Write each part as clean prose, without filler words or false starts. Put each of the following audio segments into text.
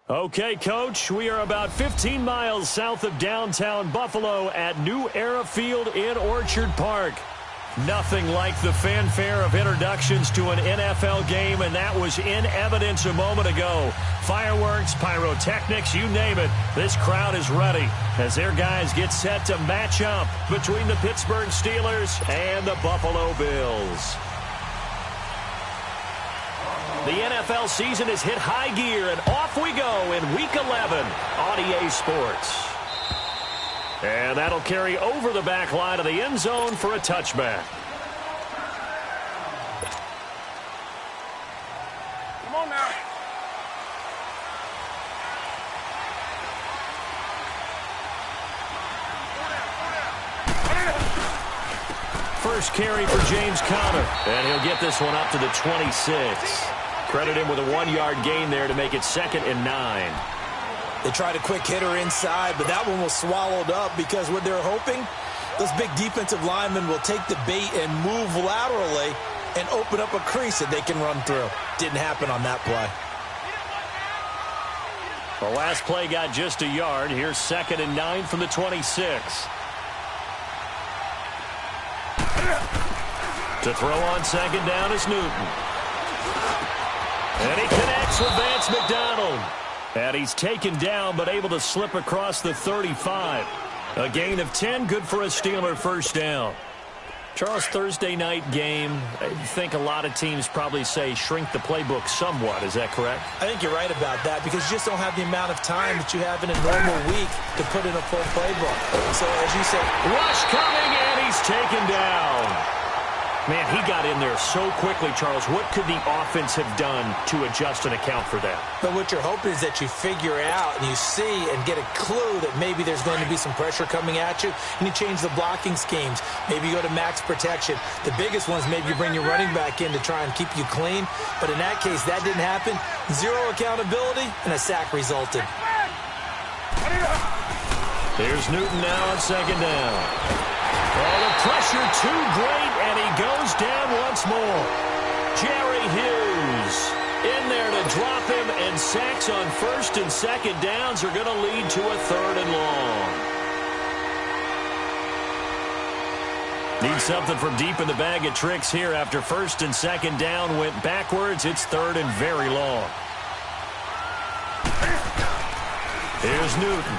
Okay, Coach, we are about 15 miles south of downtown Buffalo at New Era Field in Orchard Park. Nothing like the fanfare of introductions to an NFL game, and that was in evidence a moment ago. Fireworks, pyrotechnics, you name it. This crowd is ready as their guys get set to match up between the Pittsburgh Steelers and the Buffalo Bills. The NFL season has hit high gear, and off we go in Week 11 on EA Sports. And that'll carry over the back line of the end zone for a touchback. Come on now. First carry for James Conner, and he'll get this one up to the 26. Credit him with a 1-yard gain there to make it 2nd and 9. They tried a quick hitter inside, but that one was swallowed up because what they're hoping, those big defensive linemen will take the bait and move laterally and open up a crease that they can run through. Didn't happen on that play. The last play got just a yard. Here's 2nd and 9 from the 26. To throw on 2nd down is Newton. And he connects with Vance McDonald. And he's taken down but able to slip across the 35. A gain of 10, good for a Steeler first down. Charles, Thursday night game, I think a lot of teams probably say shrink the playbook somewhat. Is that correct? I think you're right about that because you just don't have the amount of time that you have in a normal week to put in a full playbook. So, as you said, rush coming, and he's taken down. Man, he got in there so quickly, Charles. What could the offense have done to adjust and account for that? But what you're hoping is that you figure out and you see and get a clue that maybe there's going to be some pressure coming at you, and you change the blocking schemes. Maybe you go to max protection. The biggest ones, maybe you bring your running back in to try and keep you clean. But in that case, that didn't happen. Zero accountability, and a sack resulted. Here's Newton now on 2nd down. Oh, the pressure too great, and he goes down once more. Jerry Hughes in there to drop him, and sacks on 1st and 2nd downs are going to lead to a 3rd and long. Need something from deep in the bag of tricks here after 1st and 2nd down went backwards. It's 3rd and very long. Here's Newton.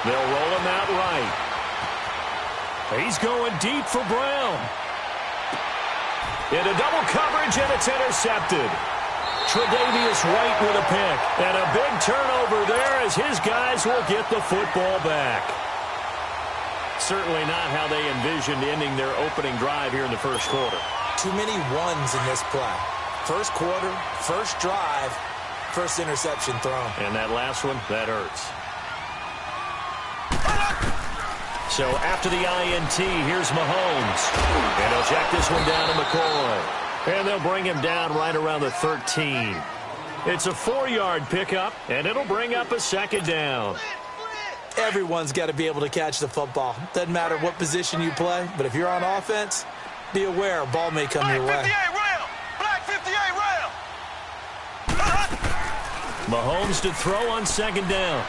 They'll roll him out right. He's going deep for Brown. Into double coverage, and it's intercepted. Tre'Davious White with a pick. And a big turnover there as his guys will get the football back. Certainly not how they envisioned ending their opening drive here in the first quarter. Too many ones in this play. First quarter, first drive, first interception thrown. And that last one, that hurts. So after the INT, here's Mahomes. And he'll check this one down to McCoy. And they'll bring him down right around the 13. It's a 4-yard pickup, and it'll bring up a 2nd down. Everyone's got to be able to catch the football. Doesn't matter what position you play, but if you're on offense, be aware a ball may come your way. Black 58 rail. Mahomes to throw on 2nd down.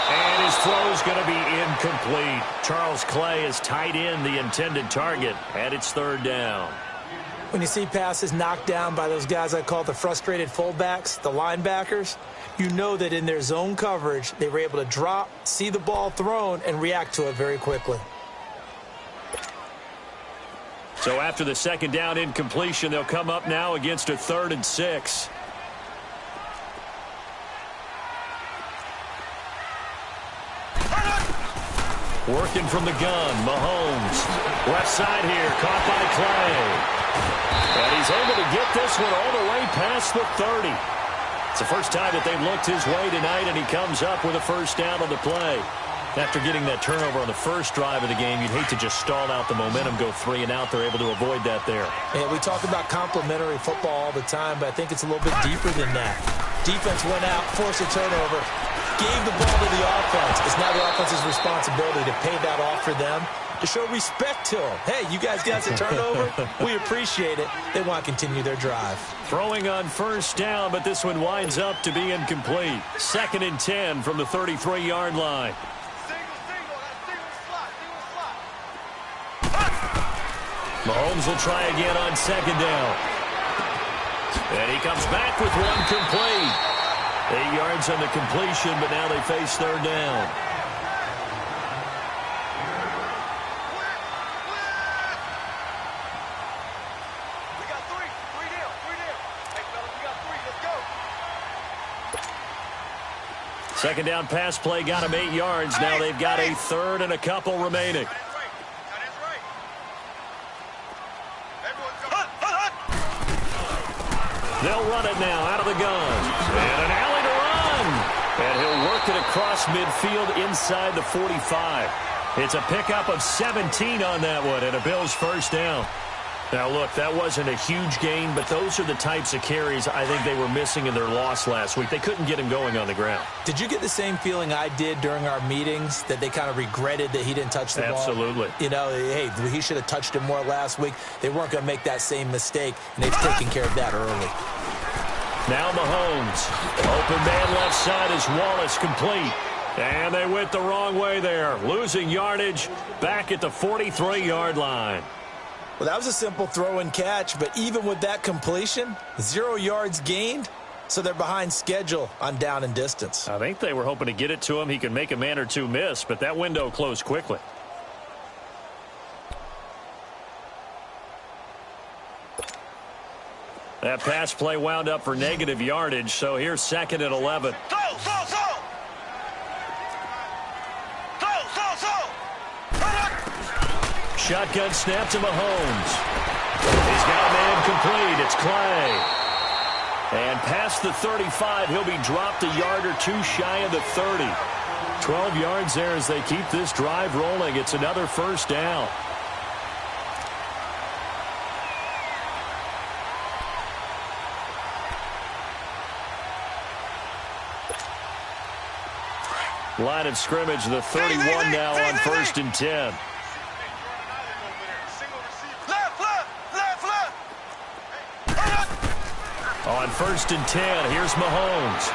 And his throw is going to be incomplete. Charles Clay is tight in the intended target, and it's 3rd down. When you see passes knocked down by those guys I call the frustrated fullbacks, the linebackers, you know that in their zone coverage, they were able to drop, see the ball thrown, and react to it very quickly. So after the 2nd down incompletion, they'll come up now against a 3rd and 6. Working from the gun, Mahomes. Left side here, caught by Clay. And he's able to get this one all the way past the 30. It's the first time that they've looked his way tonight, and he comes up with a first down on the play. After getting that turnover on the first drive of the game, you'd hate to just stall out the momentum, go 3 and out. They're able to avoid that there. Yeah, we talk about complementary football all the time, but I think it's a little bit deeper than that. Defense went out, forced a turnover. gave the ball to the offense. It's now the offense's responsibility to pay that off for them, to show respect to them. Hey, you guys got the turnover? We appreciate it. They want to continue their drive. Throwing on first down, but this one winds up to be incomplete. 2nd and 10 from the 33-yard line. Mahomes will try again on 2nd down. And he comes back with one complete. 8 yards on the completion, but now they face 3rd down. We got three. Three down. Hey, fellas, we got 3. Let's go. 2nd down pass play got him 8 yards. Now they've got a 3rd and a couple remaining. They'll run it now out of the gun. And an alley to run. And he'll work it across midfield inside the 45. It's a pickup of 17 on that one and a Bills first down. Now, look, that wasn't a huge gain, but those are the types of carries I think they were missing in their loss last week. They couldn't get him going on the ground. Did you get the same feeling I did during our meetings, that they kind of regretted that he didn't touch the ball? Absolutely. You know, hey, he should have touched him more last week. They weren't going to make that same mistake, and they've taken care of that early. Now Mahomes. Open man left side is Wallace, complete. And they went the wrong way there. Losing yardage back at the 43-yard line. Well, that was a simple throw and catch, but even with that completion, 0 yards gained, so they're behind schedule on down and distance. I think they were hoping to get it to him. He could make a man or two miss, but that window closed quickly. That pass play wound up for negative yardage, so here's 2nd and 11. Shotgun snap to Mahomes. He's got a man complete. It's Clay. And past the 35, he'll be dropped a yard or two shy of the 30. 12 yards there as they keep this drive rolling. It's another first down. Line of scrimmage, the 31 now on 1st and 10. On 1st and 10, here's Mahomes.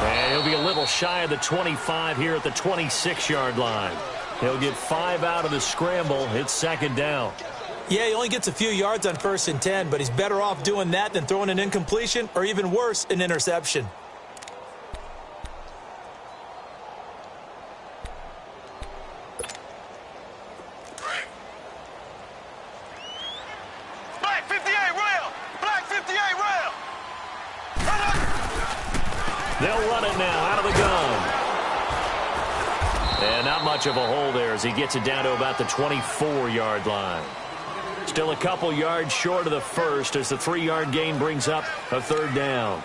And he'll be a little shy of the 25 here at the 26-yard line. He'll get 5 out of the scramble. It's 2nd down. Yeah, he only gets a few yards on 1st and 10, but he's better off doing that than throwing an incompletion or, even worse, an interception. Black 58 rail! Black 58 rail! They'll run it now out of the gun. And not much of a hole there as he gets it down to about the 24-yard line. Still a couple yards short of the first as the 3-yard gain brings up a 3rd down.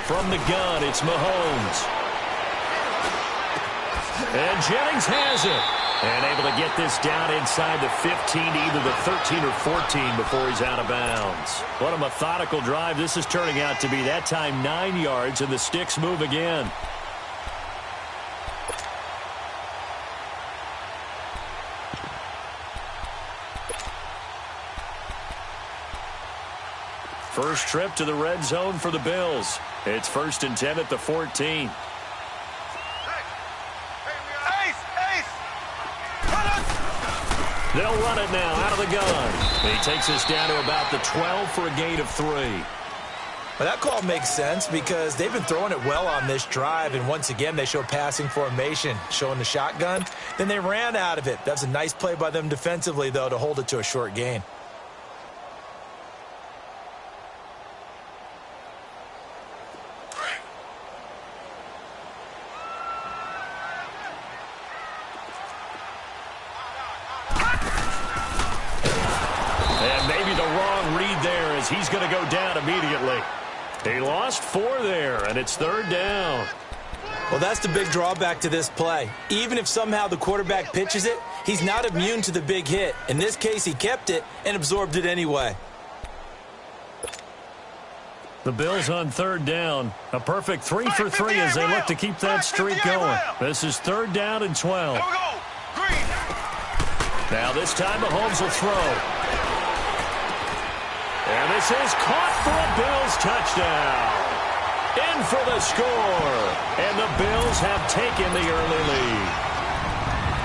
From the gun, it's Mahomes. And Jennings has it. And able to get this down inside the 15 to either the 13 or 14 before he's out of bounds. What a methodical drive this is turning out to be. That time 9 yards, and the sticks move again. First trip to the red zone for the Bills. It's 1st and 10 at the 14. They'll run it now out of the gun. He takes us down to about the 12 for a gain of 3. Well, that call makes sense because they've been throwing it well on this drive, and once again they show passing formation, showing the shotgun. Then they ran out of it. That's a nice play by them defensively, though, to hold it to a short gain. as he's going to go down immediately. He lost 4 there, and it's 3rd down. Well, that's the big drawback to this play. Even if somehow the quarterback pitches it, he's not immune to the big hit. In this case, he kept it and absorbed it anyway. The Bills on 3rd down. A perfect 3 for 3 as they look to keep that streak going. This is 3rd down and 12. Now this time Mahomes will throw. And this is caught for a Bills touchdown. In for the score. And the Bills have taken the early lead.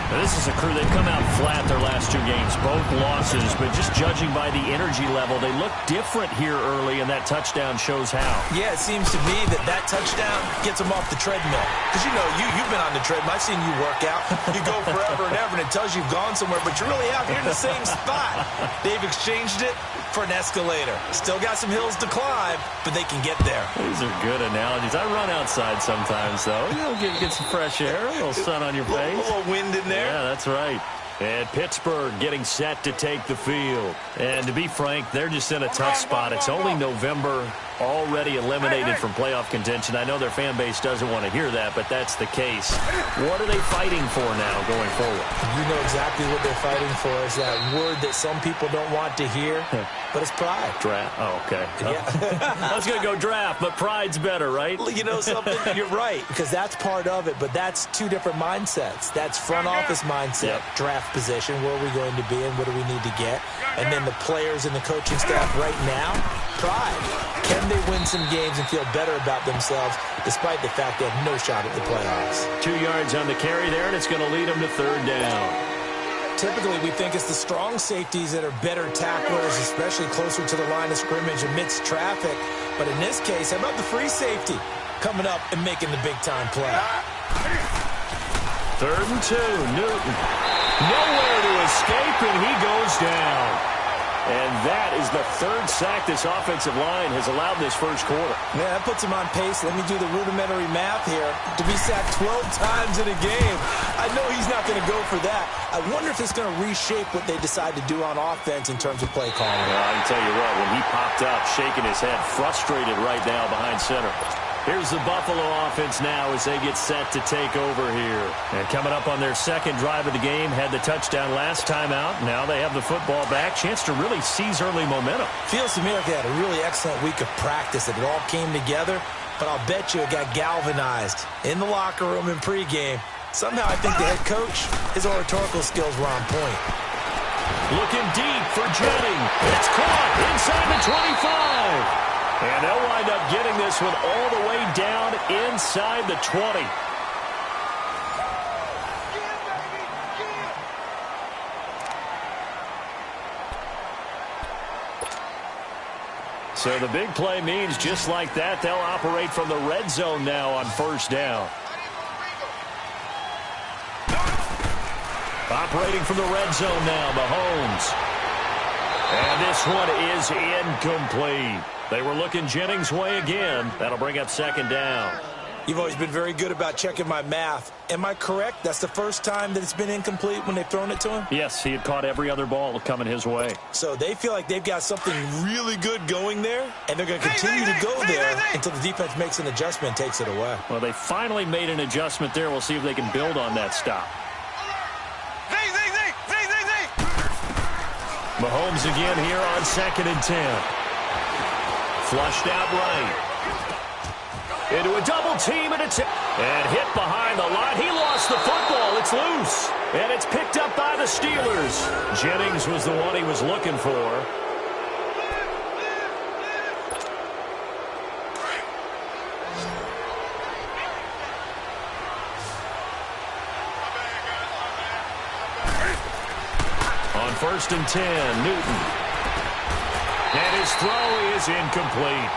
Now, this is a crew, they've come out flat their last 2 games, both losses, but just judging by the energy level, they look different here early, and that touchdown shows how. Yeah, it seems to me that touchdown gets them off the treadmill. Because, you know, you've been on the treadmill. I've seen you work out. You go forever and ever, and it tells you you've gone somewhere, but you're really out here in the same spot. They've exchanged it for an escalator. Still got some hills to climb, but they can get there. These are good analogies. I run outside sometimes, though. You know, get some fresh air, a little sun on your face. A little wind in there. Yeah, that's right. And Pittsburgh getting set to take the field. And to be frank, they're just in a tough spot. It's only November, already eliminated from playoff contention. I know their fan base doesn't want to hear that, but that's the case. What are they fighting for now going forward? You know exactly what they're fighting for. Is that word that some people don't want to hear, but it's pride. Draft. Oh, okay. Yeah. I was going to go draft, but pride's better, right? You know something? You're right, because that's part of it, but that's 2 different mindsets. That's front office mindset, draft position, where are we going to be and what do we need to get? And then the players and the coaching staff right now, pride. Can they win some games and feel better about themselves despite the fact they have no shot at the playoffs? 2 yards on the carry there, and it's going to lead them to 3rd down. Typically, we think it's the strong safeties that are better tacklers, especially closer to the line of scrimmage amidst traffic. But in this case, how about the free safety coming up and making the big-time play? 3rd and 2, Newton. Nowhere to escape, and he goes down. And that is the 3rd sack this offensive line has allowed this first quarter. Yeah, that puts him on pace. Let me do the rudimentary math here. To be sacked 12 times in a game, I know he's not going to go for that. I wonder if it's going to reshape what they decide to do on offense in terms of play calling. Well, I can tell you what, when he popped up, shaking his head, frustrated right now behind center. Here's the Buffalo offense now as they get set to take over here. And coming up on their 2nd drive of the game, had the touchdown last time out. Now they have the football back. Chance to really seize early momentum. Feels to me like they had a really excellent week of practice. It all came together, but I'll bet you it got galvanized in the locker room in pregame. Somehow I think the head coach, his oratorical skills were on point. Looking deep for Jennings. It's caught inside the 25. And they'll wind up getting this one all the way down inside the 20. So the big play means just like that, they'll operate from the red zone now on 1st down. Operating from the red zone now, Mahomes. And this one is incomplete. They were looking Jennings' way again. That'll bring up 2nd down. You've always been very good about checking my math. Am I correct? That's the first time that it's been incomplete when they've thrown it to him? Yes, he had caught every other ball coming his way. So they feel like they've got something really good going there, and they're going to continue to go there until the defense makes an adjustment and takes it away. Well, they finally made an adjustment there. We'll see if they can build on that stop. Mahomes again here on 2nd and 10. Flushed out right. Into a double team, and hit behind the line. He lost the football. It's loose. And it's picked up by the Steelers. Jennings was the one he was looking for. On 1st and 10, Newton. And his throw is incomplete.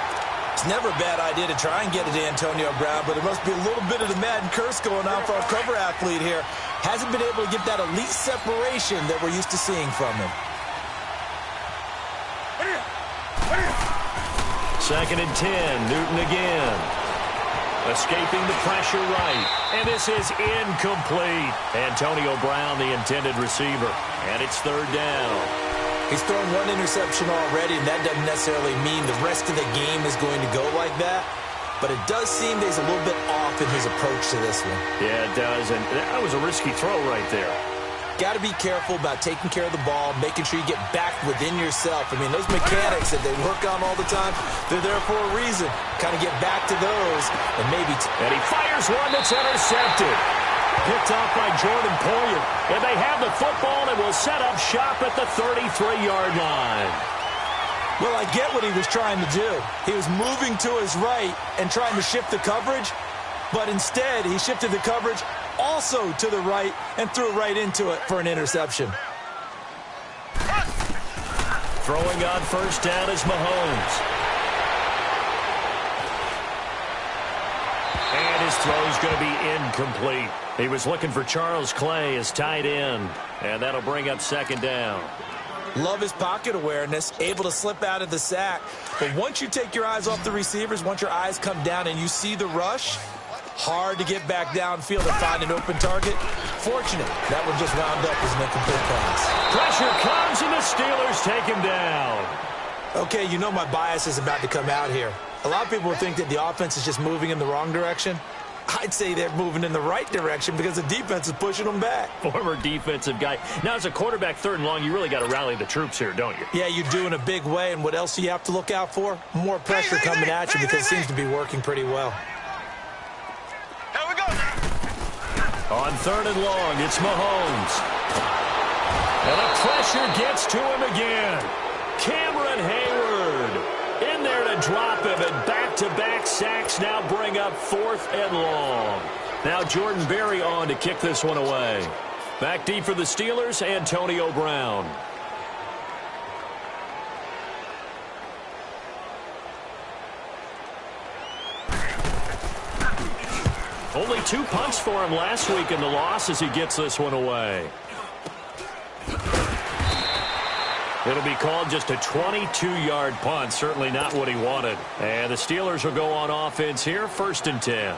It's never a bad idea to try and get it to Antonio Brown, but there must be a little bit of the Madden curse going on for our cover athlete here. Hasn't been able to get that elite separation that we're used to seeing from him. 2nd and 10, Newton again. Escaping the pressure right. And this is incomplete. Antonio Brown, the intended receiver. And it's 3rd down. He's thrown one interception already, and that doesn't necessarily mean the rest of the game is going to go like that. But it does seem that he's a little bit off in his approach to this one. Yeah, it does, and that was a risky throw right there. Got to be careful about taking care of the ball, making sure you get back within yourself. I mean, those mechanics that they work on all the time, they're there for a reason. Kind of get back to those, and maybe... And he fires one that's intercepted. Picked off by Jordan Poyer. And they have the football and will set up shop at the 33-yard line. Well, I get what he was trying to do. He was moving to his right and trying to shift the coverage, but instead he shifted the coverage also to the right and threw right into it for an interception. Throwing on first down is Mahomes. And his throw's going to be incomplete. He was looking for Charles Clay as tight end, and that'll bring up second down. Love his pocket awareness, able to slip out of the sack. But once you take your eyes off the receivers, once your eyes come down and you see the rush, hard to get back downfield and find an open target. Fortunate, that one just wound up as an incomplete pass. Pressure comes, and the Steelers take him down. Okay, you know my bias is about to come out here. A lot of people think that the offense is just moving in the wrong direction. I'd say they're moving in the right direction because the defense is pushing them back. Former defensive guy. Now, as a quarterback, third and long, you really got to rally the troops here, don't you? Yeah, you do in a big way. And what else do you have to look out for? More pressure coming at you because it seems to be working pretty well. Here we go. On third and long, it's Mahomes. And the pressure gets to him again. Cameron Hayward in there to drop him, and back-to-back sacks now bring up fourth and long. Now Jordan Berry on to kick this one away. Back deep for the Steelers, Antonio Brown. Only 2 punts for him last week in the loss as he gets this one away. It'll be called just a 22-yard punt. Certainly not what he wanted. And the Steelers will go on offense here, 1st and 10.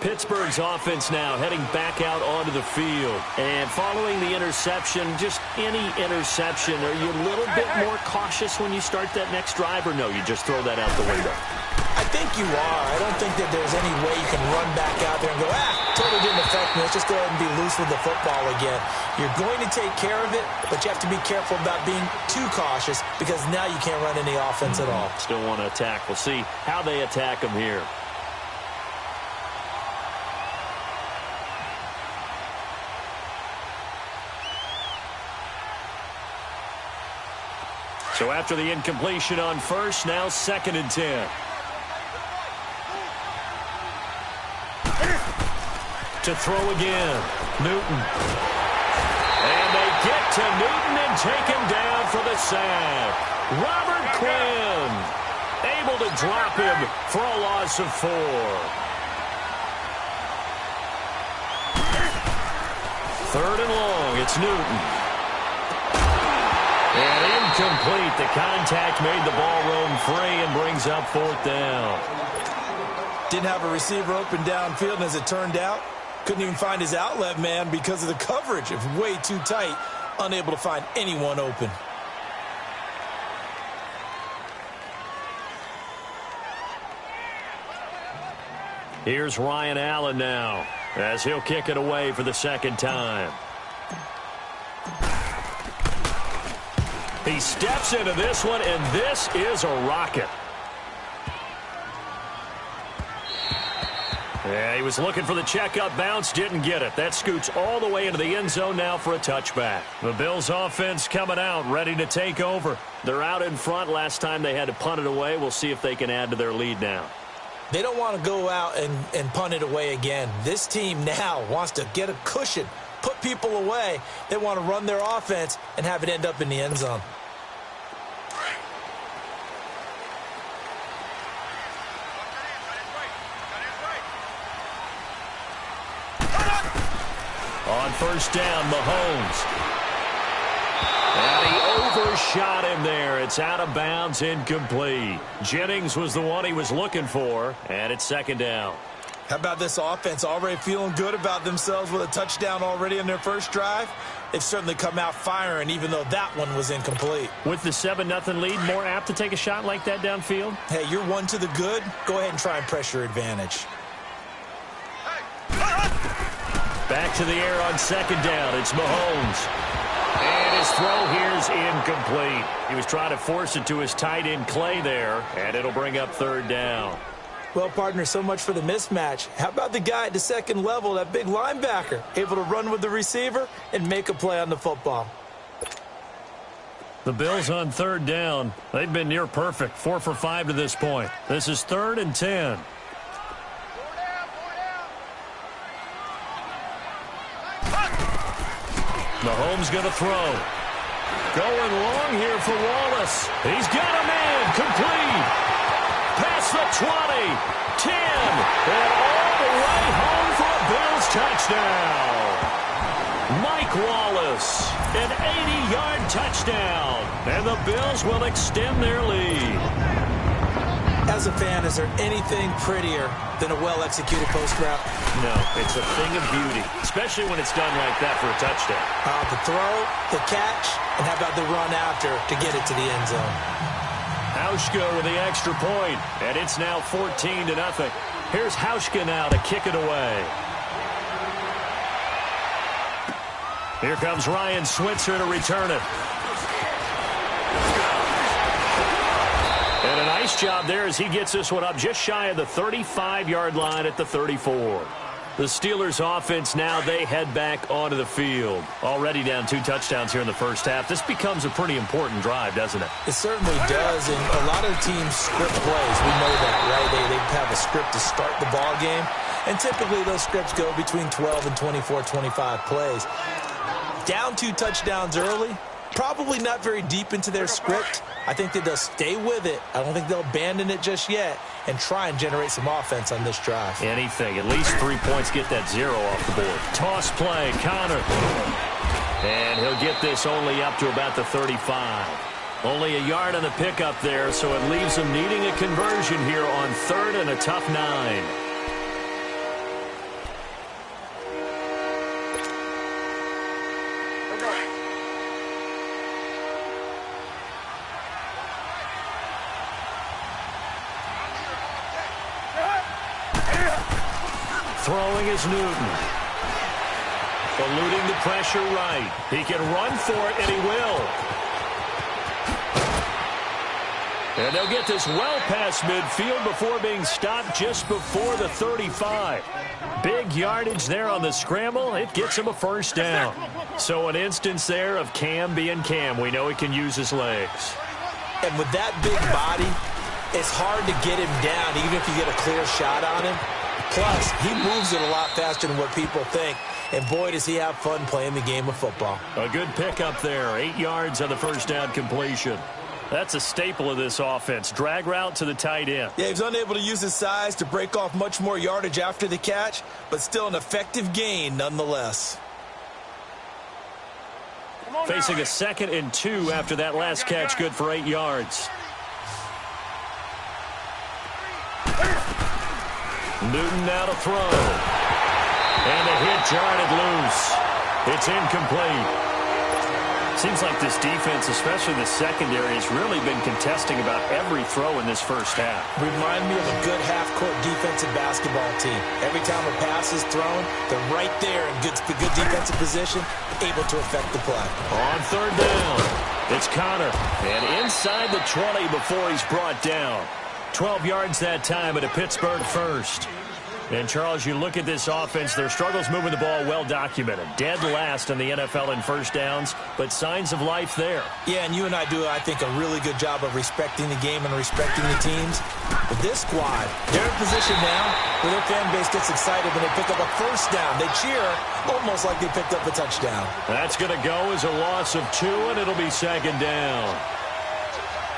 Pittsburgh's offense now heading back out onto the field. And following the interception, just any interception, are you a little bit more cautious when you start that next drive, or no, you just throw that out the window? I think you are. I don't think that there's any way you can run back out there and go, totally didn't affect me. Let's just go ahead and be loose with the football again. You're going to take care of it, but you have to be careful about being too cautious because now you can't run any offense at all. Still want to attack. We'll see how they attack him here. So after the incompletion on first, now 2nd and 10. To throw again, Newton. And they get to Newton and take him down for the sack. Robert Quinn able to drop him for a loss of 4. Third and long, it's Newton. And incomplete. The contact made the ball roam free and brings up 4th down. Didn't have a receiver open downfield, and as it turned out, couldn't even find his outlet man because of the coverage. It was way too tight, unable to find anyone open. Here's Ryan Allen now as he'll kick it away for the 2nd time. He steps into this one, and this is a rocket. Yeah, he was looking for the checkup bounce, didn't get it. That scoots all the way into the end zone now for a touchback. The Bills offense coming out, ready to take over. They're out in front. Last time they had to punt it away. We'll see if they can add to their lead now. They don't want to go out and punt it away again. This team now wants to get a cushion, put people away. They want to run their offense and have it end up in the end zone. On first down, Mahomes. And he overshot him there. It's out of bounds, incomplete. Jennings was the one he was looking for, and it's 2nd down. How about this offense already feeling good about themselves with a touchdown already in their first drive? They've certainly come out firing, even though that one was incomplete. With the 7-0 lead, more apt to take a shot like that downfield? Hey, you're one to the good. Go ahead and try and press your advantage. Back to the air on second down. It's Mahomes. And his throw here is incomplete. He was trying to force it to his tight end, Clay, there, and it'll bring up third down. Well, partner, so much for the mismatch. How about the guy at the second level, that big linebacker, able to run with the receiver and make a play on the football? The Bills on third down. They've been near perfect, 4 for 5 to this point. This is 3rd and 10. Mahomes going to throw. Going long here for Wallace. He's got a man. Complete. Past the 20. 10. And all the way home for a Bills touchdown. Mike Wallace. An 80-yard touchdown. And the Bills will extend their lead. As a fan, is there anything prettier than a well-executed post route? No, it's a thing of beauty, especially when it's done like that for a touchdown. The throw, the catch, and how about the run after to get it to the end zone? Hauschka with the extra point, and it's now 14-0. Here's Hauschka now to kick it away. Here comes Ryan Switzer to return it. And a nice job there as he gets this one up just shy of the 35-yard line at the 34. The Steelers offense now, they head back onto the field. Already down 2 touchdowns here in the first half. This becomes a pretty important drive, doesn't it? It certainly does, and a lot of teams script plays. We know that, right? They have a script to start the ball game, and typically those scripts go between 12 and 24, 25 plays. Down 2 touchdowns early, probably not very deep into their script. I think that they'll stay with it. I don't think they'll abandon it just yet and try and generate some offense on this drive. Anything. At least 3 points, get that 0 off the board. Toss play, Connor. And he'll get this only up to about the 35. Only a yard on the pickup there, so it leaves him needing a conversion here on 3rd and a tough 9. Throwing is Newton. Eluding the pressure right. He can run for it, and he will. And they'll get this well past midfield before being stopped just before the 35. Big yardage there on the scramble. It gets him a first down. So an instance there of Cam being Cam. We know he can use his legs. And with that big body, it's hard to get him down, even if you get a clear shot on him. Plus, he moves it a lot faster than what people think. And boy, does he have fun playing the game of football. A good pickup there. 8 yards on the first down completion. That's a staple of this offense. Drag route to the tight end. Yeah, he was unable to use his size to break off much more yardage after the catch, but still an effective gain nonetheless. Facing a 2nd and 2 after that last catch, good for 8 yards. Newton now to throw. And the hit jarred loose. It's incomplete. Seems like this defense, especially the secondary, has really been contesting about every throw in this first half. Remind me of a good half-court defensive basketball team. Every time a pass is thrown, they're right there in good defensive position, able to affect the play. On 3rd down, it's Connor. And inside the 20 before he's brought down. 12 yards that time at a Pittsburgh first. And, Charles, you look at this offense, their struggles moving the ball well documented. Dead last in the NFL in first downs, but signs of life there. Yeah, and you and I do, I think, a really good job of respecting the game and respecting the teams. But this squad, they're in position now where their fan base gets excited when they pick up a first down. They cheer almost like they picked up a touchdown. That's going to go as a loss of 2, and it'll be 2nd down.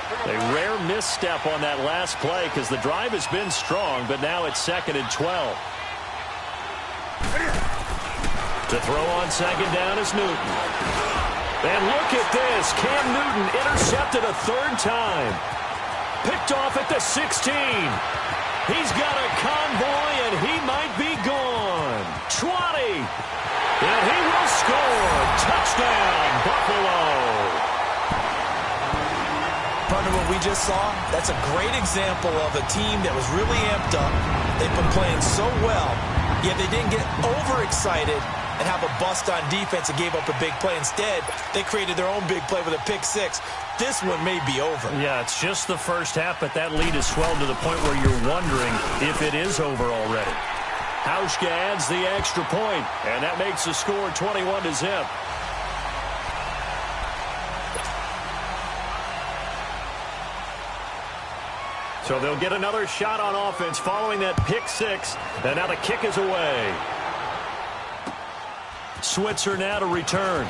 A rare misstep on that last play because the drive has been strong, but now it's 2nd and 12. To throw on 2nd down is Newton. And look at this. Cam Newton intercepted a 3rd time. Picked off at the 16. He's got a convoy, and he might be gone. 20. And he will score. Touchdown, Buffalo. Partner, what we just saw, that's a great example of a team that was really amped up. They've been playing so well, yet they didn't get overexcited and have a bust on defense and gave up a big play. Instead, they created their own big play with a pick six. This one may be over. Yeah, it's just the first half, but that lead has swelled to the point where you're wondering if it is over already. Hauschka adds the extra point, and that makes the score 21-0. So they'll get another shot on offense following that pick six, and now the kick is away. Switzer now to return.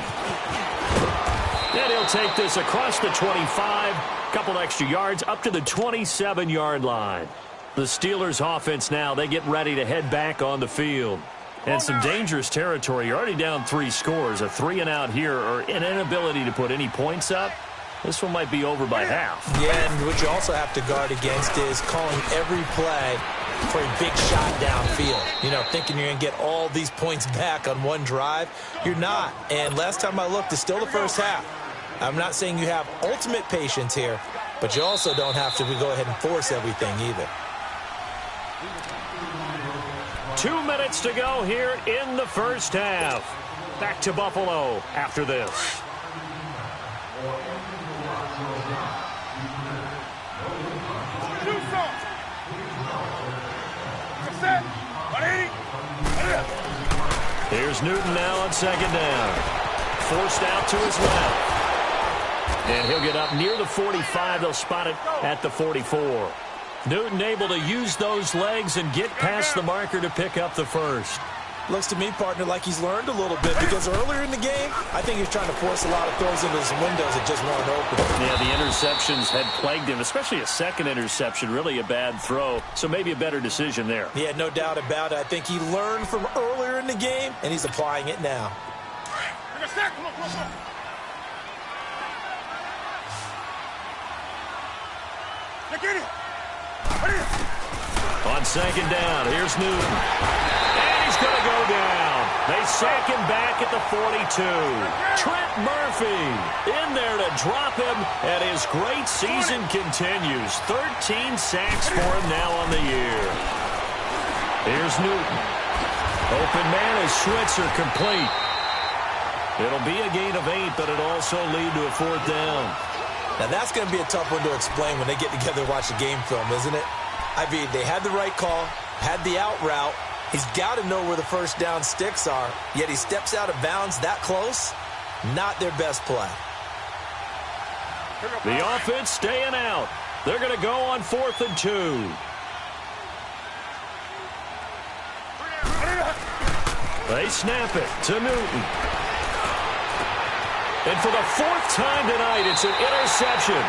And he'll take this across the 25, couple extra yards up to the 27-yard line. The Steelers offense now, they get ready to head back on the field. And some dangerous territory. You're already down 3 scores. A 3-and-out here, or an inability to put any points up. This one might be over by half. Yeah, and what you also have to guard against is calling every play for a big shot downfield. You know, thinking you're going to get all these points back on one drive. You're not. And last time I looked, it's still the first half. I'm not saying you have ultimate patience here, but you also don't have to go ahead and force everything either. 2 minutes to go here in the first half. Back to Buffalo after this. Here's Newton now on second down. Forced out to his left. And he'll get up near the 45. They'll spot it at the 44. Newton able to use those legs and get past the marker to pick up the first. Looks to me, partner, like he's learned a little bit, because earlier in the game, I think he was trying to force a lot of throws into some windows that just weren't open. Yeah, the interceptions had plagued him, especially a second interception, really a bad throw, so maybe a better decision there. Yeah, no doubt about it. I think he learned from earlier in the game, and he's applying it now. On second down, here's Newton. And he's going to go down. They sack him back at the 42. Trent Murphy in there to drop him, and his great season continues. 13 sacks for him now on the year. Here's Newton. Open man is Switzer, complete. It'll be a gain of 8, but it'll also lead to a 4th down. Now, that's going to be a tough one to explain when they get together and watch the game film, isn't it? I mean, they had the right call, had the out route. He's got to know where the first down sticks are, yet he steps out of bounds that close. Not their best play. The offense staying out. They're going to go on 4th and 2. They snap it to Newton. And for the 4th time tonight, it's an interception.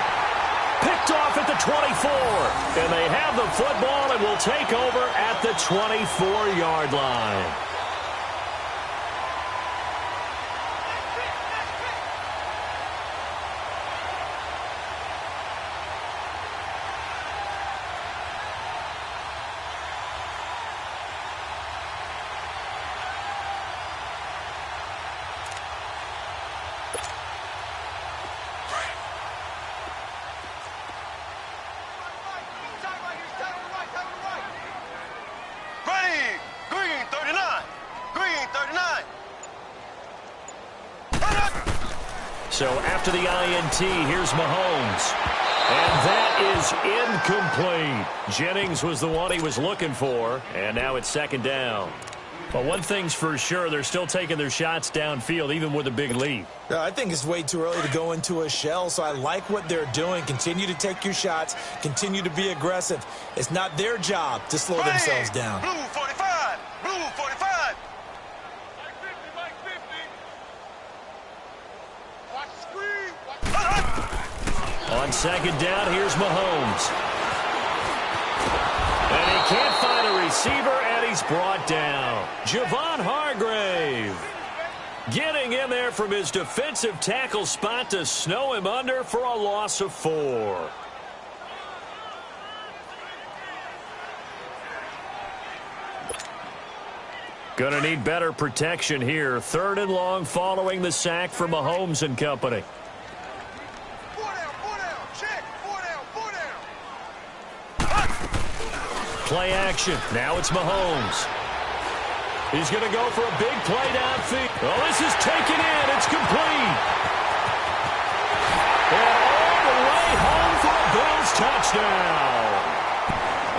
Picked off at the 24. And they have the football and will take over at the 24-yard line. So after the INT, here's Mahomes. And that is incomplete. Jennings was the one he was looking for, and now it's 2nd down. But one thing's for sure, they're still taking their shots downfield, even with a big lead. I think it's way too early to go into a shell, so I like what they're doing. Continue to take your shots. Continue to be aggressive. It's not their job to slow themselves down. Blue 45. Blue 45. On 2nd down, here's Mahomes. And he can't find a receiver, and he's brought down. Javon Hargrave getting in there from his defensive tackle spot to snow him under for a loss of 4. Going to need better protection here. 3rd and long following the sack from Mahomes and company. 4 down, check, 4 down. Play action. Now it's Mahomes. He's going to go for a big play downfield. Oh, this is taken in. It's complete. And all the way home for a Bills touchdown.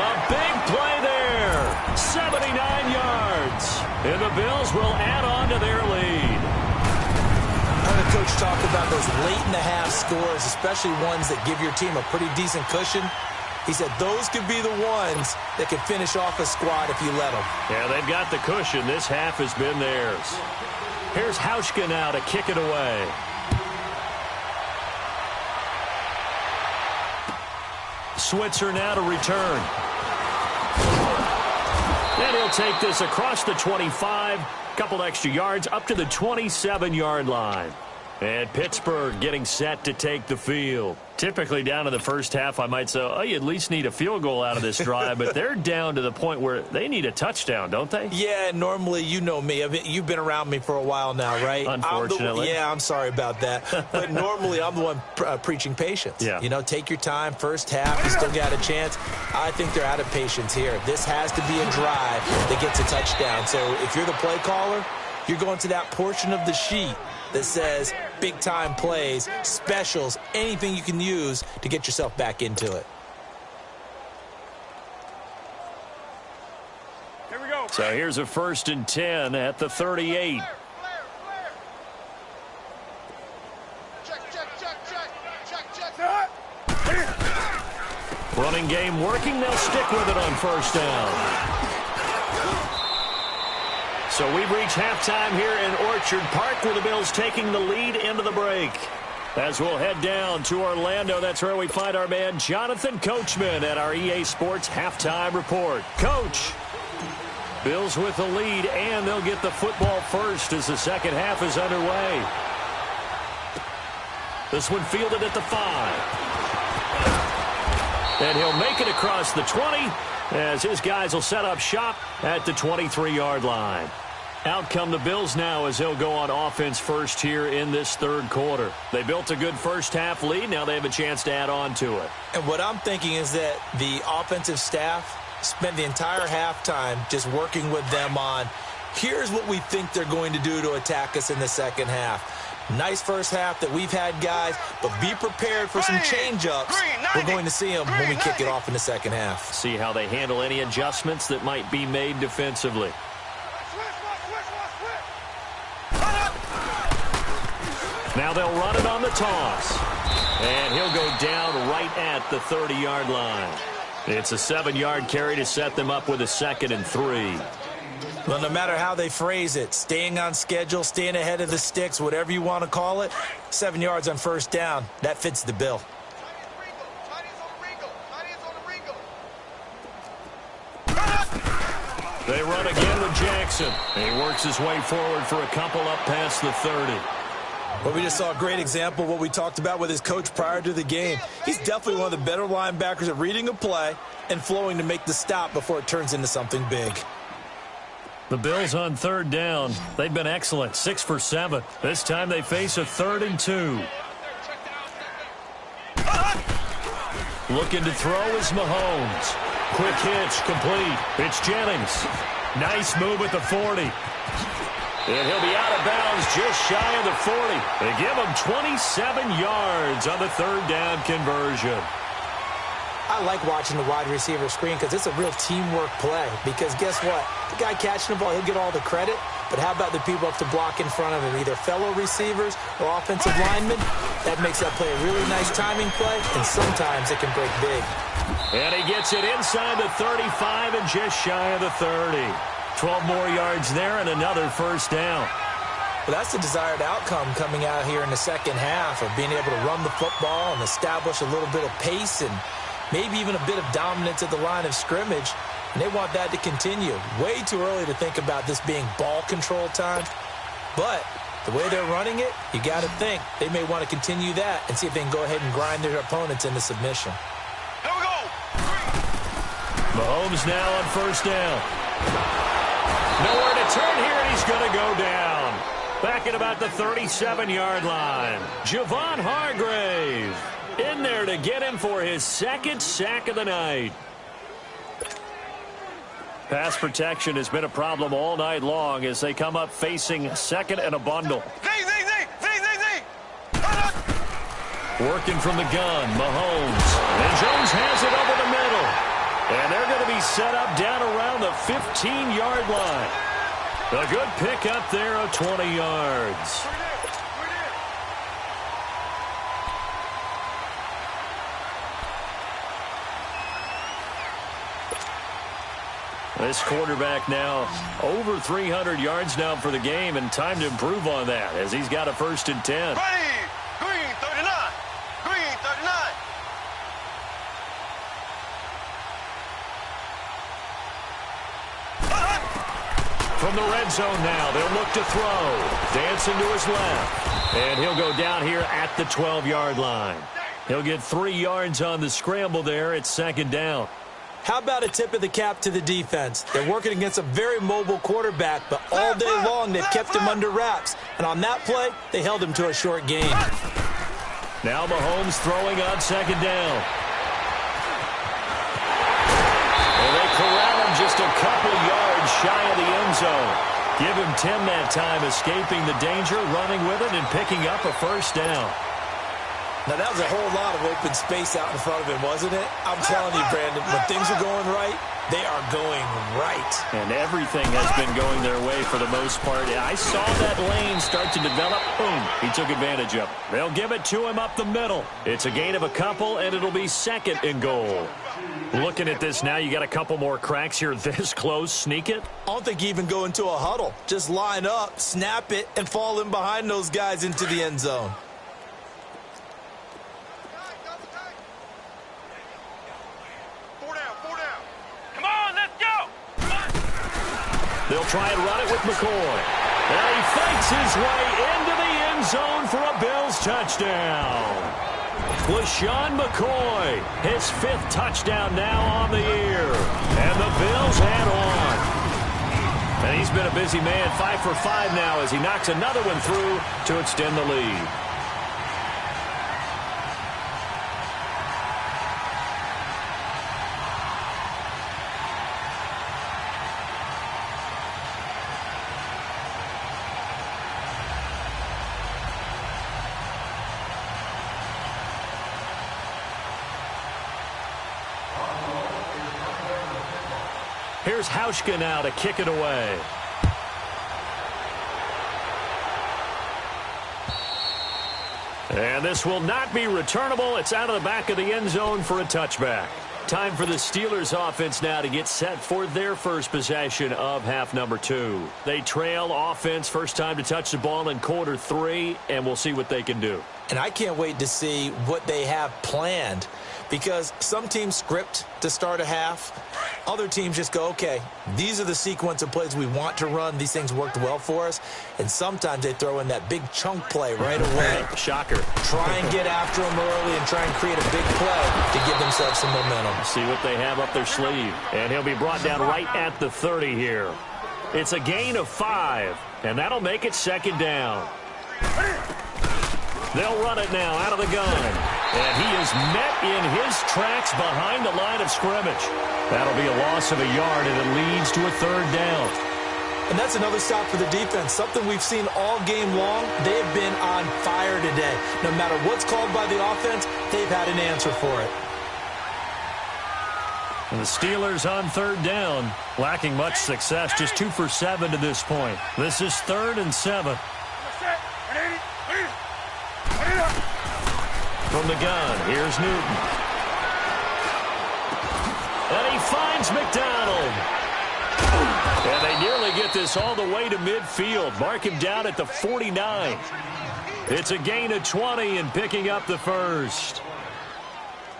A big play there. 79 yards. And the Bills will add on to their lead. I heard the coach talk about those late-in-the-half scores, especially ones that give your team a pretty decent cushion. He said those could be the ones that could finish off a squad if you let them. Yeah, they've got the cushion. This half has been theirs. Here's Hauschka now to kick it away. Switzer now to return. And he'll take this across the 25, couple extra yards up to the 27-yard line. And Pittsburgh getting set to take the field. Typically down to the first half, I might say, oh, you at least need a field goal out of this drive. But they're down to the point where they need a touchdown, don't they? Yeah, normally, you know me. You've been around me for a while now, right? Unfortunately. I'm sorry about that. But normally, I'm the one preaching patience. Yeah. You know, take your time. First half, you still got a chance. I think they're out of patience here. This has to be a drive that gets a touchdown. So if you're the play caller, you're going to that portion of the sheet that says big-time plays, specials, anything you can use to get yourself back into it. Here we go. So here's a 1st and 10 at the 38. Check. Running game working. They'll stick with it on 1st down. So we've reached halftime here in Orchard Park with the Bills taking the lead into the break. As we'll head down to Orlando, that's where we find our man Jonathan Coachman at our EA Sports Halftime Report. Coach, Bills with the lead, and they'll get the football first as the second half is underway. This one fielded at the 5. And he'll make it across the 20 as his guys will set up shop at the 23-yard line. Out come the Bills now as they'll go on offense first here in this 3rd quarter. They built a good first half lead. Now they have a chance to add on to it. And what I'm thinking is that the offensive staff spent the entire halftime just working with them on, here's what we think they're going to do to attack us in the second half. Nice first half that we've had, guys, but be prepared for some change-ups. We're going to see them when we kick it off in the second half. See how they handle any adjustments that might be made defensively. Now they'll run it on the toss. And he'll go down right at the 30-yard line. It's a 7-yard carry to set them up with a 2nd and 3. Well, no matter how they phrase it, staying on schedule, staying ahead of the sticks, whatever you want to call it, 7 yards on 1st down, that fits the bill. They run again with Jackson. And he works his way forward for a couple up past the 30. Well, we just saw a great example of what we talked about with his coach prior to the game. He's definitely one of the better linebackers at reading a play and flowing to make the stop before it turns into something big. The Bills on 3rd down. They've been excellent, 6 for 7. This time they face a 3rd and 2. Looking to throw is Mahomes. Quick hitch, complete. It's Jennings. Nice move at the 40. And he'll be out of bounds just shy of the 40. They give him 27 yards on the 3rd down conversion. I like watching the wide receiver screen because it's a real teamwork play. Because guess what? The guy catching the ball, he'll get all the credit. But how about the people up to block in front of him, either fellow receivers or offensive linemen? That makes that play a really nice timing play, and sometimes it can break big. And he gets it inside the 35 and just shy of the 30. 12 more yards there and another 1st down. Well, that's the desired outcome coming out here in the second half of being able to run the football and establish a little bit of pace and maybe even a bit of dominance at the line of scrimmage. And they want that to continue. Way too early to think about this being ball control time. But the way they're running it, you got to think they may want to continue that and see if they can go ahead and grind their opponents into submission. Here we go. Mahomes now on 1st down. Nowhere to turn here, and he's going to go down. Back at about the 37-yard line. Javon Hargrave in there to get him for his second sack of the night. Pass protection has been a problem all night long as they come up facing second and a bundle. Working from the gun, Mahomes. And Jones has it over the middle. And they're going to be set up down around the 15-yard line. A good pickup there of 20 yards. This quarterback now over 300 yards now for the game, and time to improve on that as he's got a 1st and 10. Ready! Green 39! Green 39! From the red zone now, they'll look to throw. Dancing to his left. And he'll go down here at the 12-yard line. He'll get 3 yards on the scramble there. It's 2nd down. How about a tip of the cap to the defense? They're working against a very mobile quarterback, but all day long they've kept him under wraps. And on that play, they held him to a short gain. Now Mahomes throwing on 2nd down. And they corral him just a couple yards shy of the end zone. Give him 10 that time, escaping the danger, running with it, and picking up a 1st down. Now, that was a whole lot of open space out in front of him, wasn't it? I'm telling you, Brandon, when things are going right, they are going right. And everything has been going their way for the most part. I saw that lane start to develop. Boom. He took advantage of it. They'll give it to him up the middle. It's a gain of a couple, and it'll be 2nd and goal. Looking at this now, you got a couple more cracks here this close. Sneak it? I don't think you even go into a huddle. Just line up, snap it, and fall in behind those guys into the end zone. They'll try and run it with McCoy. And he fights his way into the end zone for a Bills touchdown. LaShawn McCoy, his 5th touchdown now on the year. And the Bills head on. And he's been a busy man, 5 for 5 now as he knocks another one through to extend the lead. Here's Hauschka now to kick it away. And this will not be returnable. It's out of the back of the end zone for a touchback. Time for the Steelers offense now to get set for their first possession of half number 2. They trail offense, first time to touch the ball in quarter 3, and we'll see what they can do. And I can't wait to see what they have planned, because some teams script to start a half. Other teams just go, okay, these are the sequence of plays we want to run. These things worked well for us. And sometimes they throw in that big chunk play right away. Shocker. Try and get after them early and try and create a big play to give themselves some momentum. See what they have up their sleeve. And he'll be brought down right at the 30 here. It's a gain of 5, and that'll make it 2nd down. They'll run it now out of the gun. And he is met in his tracks behind the line of scrimmage. That'll be a loss of a yard, and it leads to a 3rd down. And that's another stop for the defense, something we've seen all game long. They've been on fire today. No matter what's called by the offense, they've had an answer for it. And the Steelers on 3rd down, lacking much success, just 2 for 7 to this point. This is 3rd and 7. From the gun, here's Newton. And he finds McDonald. And they nearly get this all the way to midfield. Mark him down at the 49. It's a gain of 20 and picking up the 1st.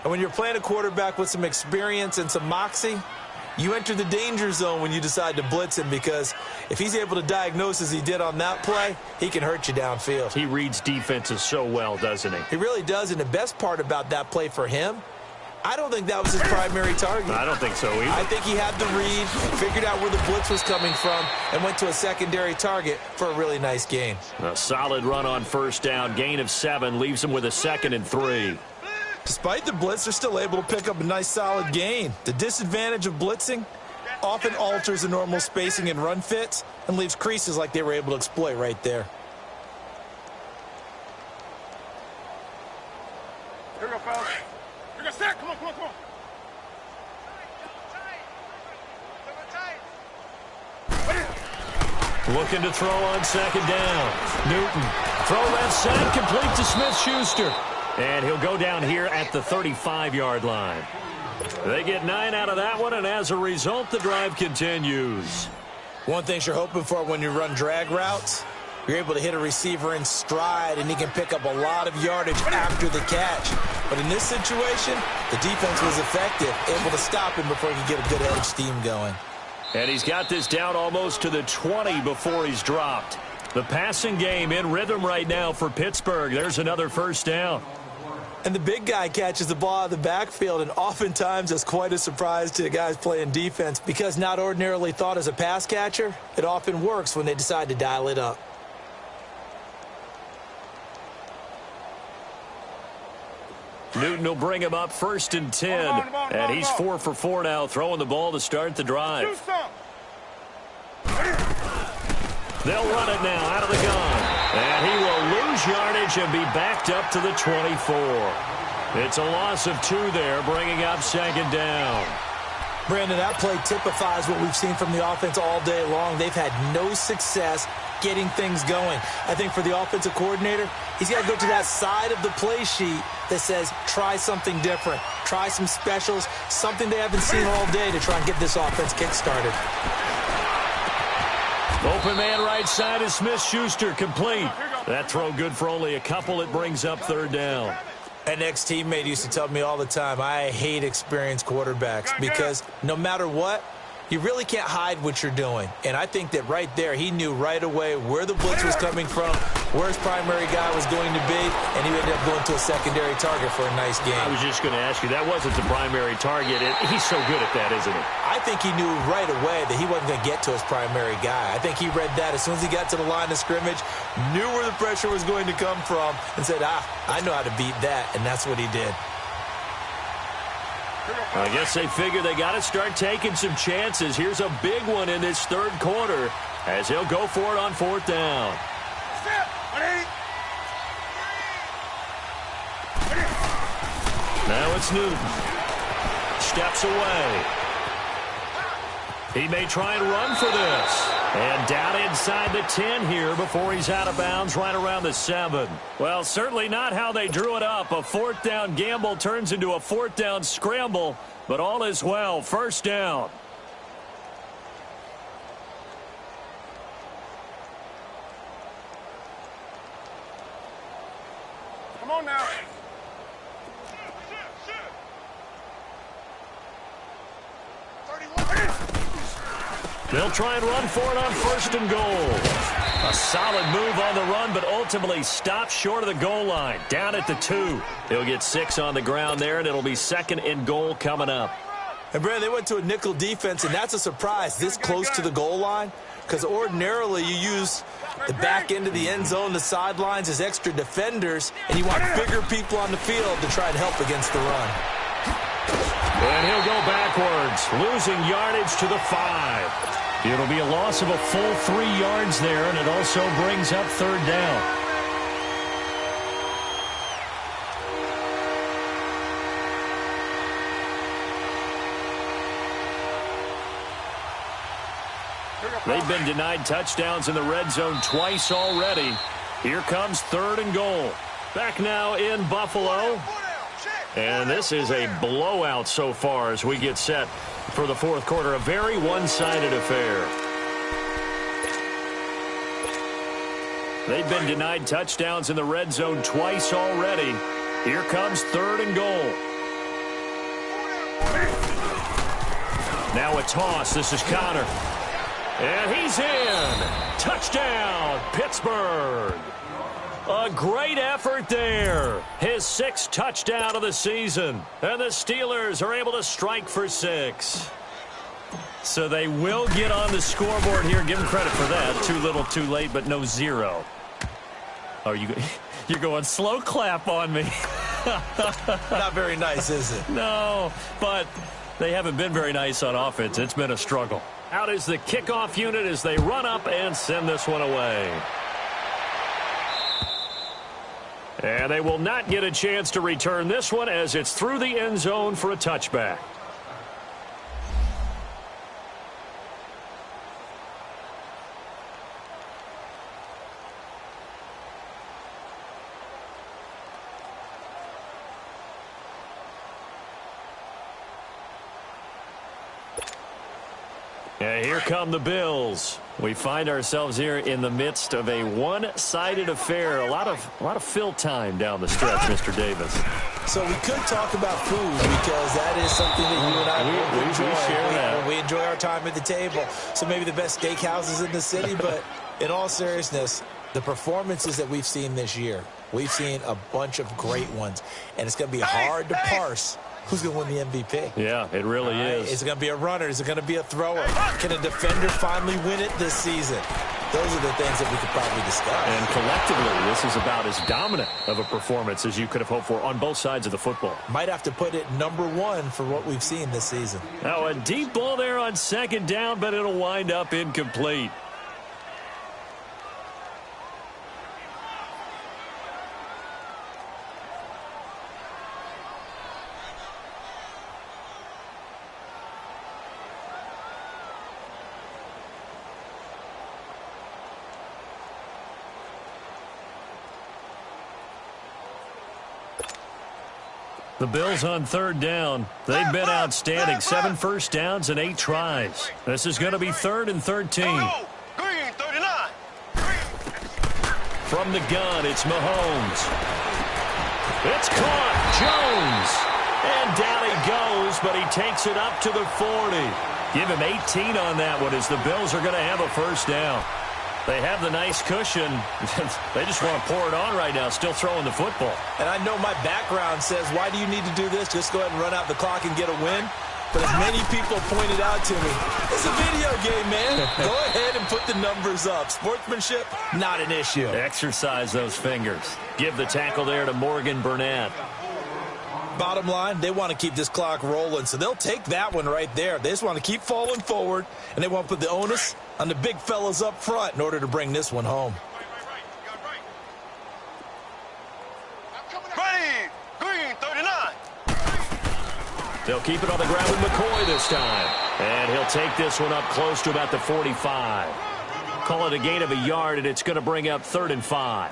And when you're playing a quarterback with some experience and some moxie, you enter the danger zone when you decide to blitz him, because if he's able to diagnose as he did on that play, he can hurt you downfield. He reads defenses so well, doesn't he? He really does, and the best part about that play for him I don't think that was his primary target. I don't think so either. I think he had the read, figured out where the blitz was coming from, and went to a secondary target for a really nice gain. A solid run on first down. Gain of 7 leaves him with a 2nd and 3. Despite the blitz, they're still able to pick up a nice solid gain. The disadvantage of blitzing often alters the normal spacing and run fits and leaves creases like they were able to exploit right there. Here we go, fellas. Here we go, Stack. Come on, come on, come on. Looking to throw on 2nd down. Newton. Throw left side, complete to Smith-Schuster. And he'll go down here at the 35-yard line. They get 9 out of that one, and as a result, the drive continues. One thing you're hoping for when you run drag routes, you're able to hit a receiver in stride, and he can pick up a lot of yardage after the catch. But in this situation, the defense was effective, able to stop him before he could get a good edge steam going. And he's got this down almost to the 20 before he's dropped. The passing game in rhythm right now for Pittsburgh. There's another first down. And the big guy catches the ball out of the backfield, and oftentimes it's quite a surprise to the guys playing defense because not ordinarily thought as a pass catcher, it often works when they decide to dial it up. Newton will bring him up 1st and 10. And he's 4 for 4 now, throwing the ball to start the drive. They'll run it now out of the gun. And he will lose yardage and be backed up to the 24. It's a loss of 2 there, bringing up 2nd down. Brandon, that play typifies what we've seen from the offense all day long. They've had no success getting things going. I think for the offensive coordinator, he's got to go to that side of the play sheet that says try something different, try some specials, something they haven't seen all day to try and get this offense kick-started. Open man right side is Smith-Schuster, complete. That throw good for only a couple. It brings up 3rd down. An ex-teammate used to tell me all the time, I hate experienced quarterbacks because no matter what, you really can't hide what you're doing. And I think that right there, he knew right away where the blitz was coming from, where his primary guy was going to be, and he ended up going to a secondary target for a nice game. I was just going to ask you, that wasn't the primary target. He's so good at that, isn't he? I think he knew right away that he wasn't going to get to his primary guy. I think he read that as soon as he got to the line of scrimmage, knew where the pressure was going to come from, and said, I know how to beat that, and that's what he did. I guess they figure they got to start taking some chances. Here's a big one in this 3rd quarter as he'll go for it on 4th down. Now it's Newton. Steps away. He may try and run for this. And down inside the 10 here before he's out of bounds right around the 7. Well, certainly not how they drew it up. A 4th down gamble turns into a 4th down scramble, but all is well. 1st down. Come on now. They'll try and run for it on 1st and goal. A solid move on the run, but ultimately stopped short of the goal line. Down at the 2. He'll get 6 on the ground there, and it'll be 2nd and goal coming up. And, Brad, they went to a nickel defense, and that's a surprise this close to the goal line because ordinarily you use the back end of the end zone, the sidelines as extra defenders, and you want bigger people on the field to try and help against the run. And he'll go backwards, losing yardage to the 5. It'll be a loss of a full 3 yards there, and it also brings up 3rd down. They've been denied touchdowns in the red zone twice already. Here comes 3rd and goal. Back now in Buffalo. And this is a blowout so far as we get set for the 4th quarter. A very one-sided affair. They've been denied touchdowns in the red zone twice already. Here comes 3rd and goal. Now a toss. This is Connor. And he's in. Touchdown, Pittsburgh. A great effort there. His 6th touchdown of the season. And the Steelers are able to strike for 6. So they will get on the scoreboard here. Give them credit for that. Too little, too late, but no 0. Oh, you're going slow clap on me. Not very nice, is it? No, but they haven't been very nice on offense. It's been a struggle. Out is the kickoff unit as they run up and send this one away. And they will not get a chance to return this one as it's through the end zone for a touchback. And here come the Bills. We find ourselves here in the midst of a one-sided affair. A lot of fill time down the stretch, Mr. Davis. So we could talk about food because that is something that you and I enjoy. We enjoy our time at the table. So maybe the best steakhouses in the city, but in all seriousness, the performances that we've seen this year, we've seen a bunch of great ones, and it's going to be hard to parse who's going to win the MVP. Yeah, it really is. Is it going to be a runner? Is it going to be a thrower? Can a defender finally win it this season? Those are the things that we could probably discuss. And collectively, this is about as dominant of a performance as you could have hoped for on both sides of the football. Might have to put it #1 for what we've seen this season. Now, a deep ball there on 2nd down, but it'll wind up incomplete. The Bills on 3rd down. They've been outstanding. 7 first downs and 8 tries. This is going to be 3rd and 13. Green, 39. From the gun, it's Mahomes. It's caught. Jones. And down he goes, but he takes it up to the 40. Give him 18 on that one as the Bills are going to have a first down. They have the nice cushion. They just want to pour it on right now, still throwing the football. And I know my background says, why do you need to do this? Just go ahead and run out the clock and get a win. But as many people pointed out to me, it's a video game, man. Go ahead and put the numbers up. Sportsmanship, not an issue. Exercise those fingers. Give the tackle there to Morgan Burnett. Bottom line, they want to keep this clock rolling, so they'll take that one right there. They just want to keep falling forward, and they want to put the onus on the big fellas up front in order to bring this one home. Ready, green, 39. They'll keep it on the ground with McCoy this time. And he'll take this one up close to about the 45. Call it a gain of a yard, and it's going to bring up 3rd and 5.